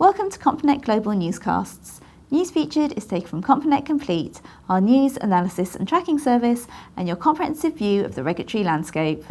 Welcome to Complinet Global Newscasts. News featured is taken from Complinet Complete, our news, analysis and tracking service, and your comprehensive view of the regulatory landscape.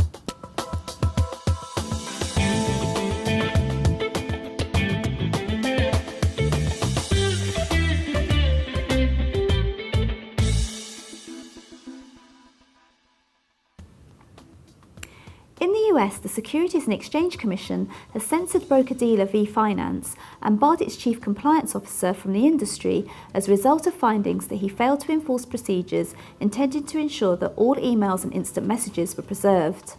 In the US, the Securities and Exchange Commission has censored broker-dealer V-Finance and barred its chief compliance officer from the industry as a result of findings that he failed to enforce procedures intended to ensure that all emails and instant messages were preserved.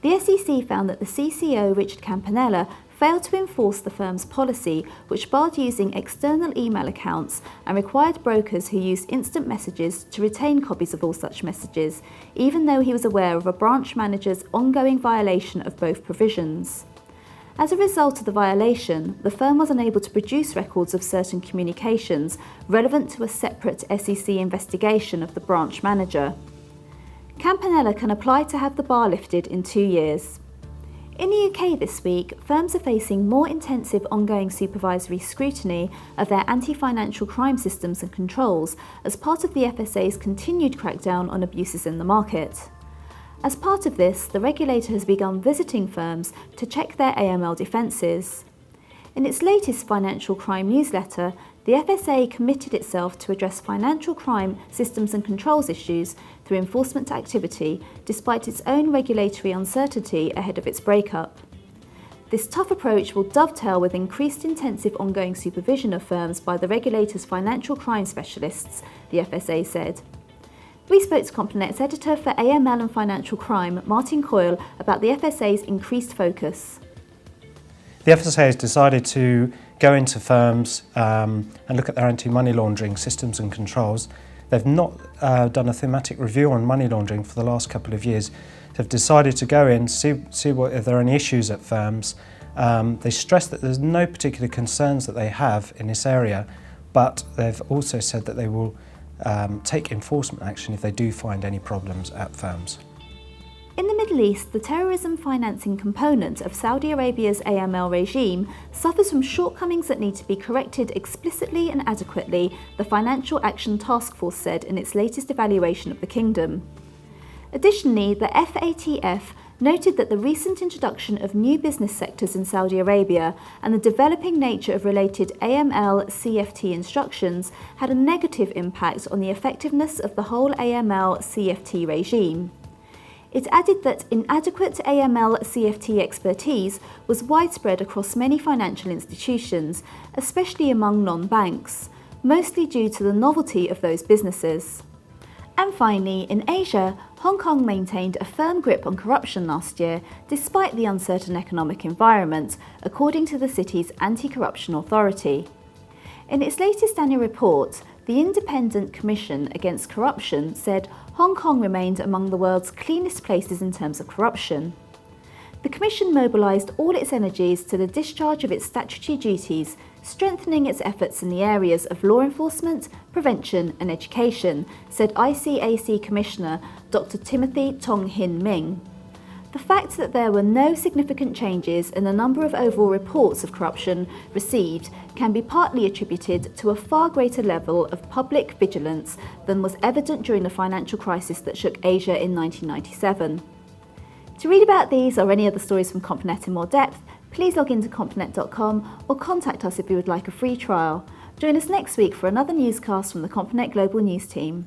The SEC found that the CCO, Richard Campanella, failed to enforce the firm's policy, which barred using external email accounts and required brokers who used instant messages to retain copies of all such messages, even though he was aware of a branch manager's ongoing violation of both provisions. As a result of the violation, the firm was unable to produce records of certain communications relevant to a separate SEC investigation of the branch manager. Campanella can apply to have the bar lifted in 2 years. In the UK this week, firms are facing more intensive ongoing supervisory scrutiny of their anti-financial crime systems and controls as part of the FSA's continued crackdown on abuses in the market. As part of this, the regulator has begun visiting firms to check their AML defences. In its latest financial crime newsletter, the FSA committed itself to address financial crime systems and controls issues through enforcement activity, despite its own regulatory uncertainty ahead of its breakup. This tough approach will dovetail with increased intensive ongoing supervision of firms by the regulator's financial crime specialists, the FSA said. We spoke to Complinet's editor for AML and financial crime, Martin Coyle, about the FSA's increased focus. The FSA has decided to go into firms and look at their anti-money laundering systems and controls. They've not done a thematic review on money laundering for the last couple of years. They've decided to go in, see if there are any issues at firms. They stress that there's no particular concerns that they have in this area, but they've also said that they will take enforcement action if they do find any problems at firms. In the Middle East, the terrorism financing component of Saudi Arabia's AML regime suffers from shortcomings that need to be corrected explicitly and adequately, the Financial Action Task Force said in its latest evaluation of the kingdom. Additionally, the FATF noted that the recent introduction of new business sectors in Saudi Arabia and the developing nature of related AML CFT instructions had a negative impact on the effectiveness of the whole AML CFT regime. It added that inadequate AML CFT expertise was widespread across many financial institutions, especially among non-banks, mostly due to the novelty of those businesses. And finally, in Asia, Hong Kong maintained a firm grip on corruption last year, despite the uncertain economic environment, according to the city's anti-corruption authority. In its latest annual report, the Independent Commission Against Corruption said Hong Kong remained among the world's cleanest places in terms of corruption. The Commission mobilised all its energies to the discharge of its statutory duties, strengthening its efforts in the areas of law enforcement, prevention and education, said ICAC Commissioner Dr. Timothy Tong Hin Ming. The fact that there were no significant changes in the number of overall reports of corruption received can be partly attributed to a far greater level of public vigilance than was evident during the financial crisis that shook Asia in 1997. To read about these or any other stories from Complinet in more depth, please log into complinet.com or contact us if you would like a free trial. Join us next week for another newscast from the Complinet Global News team.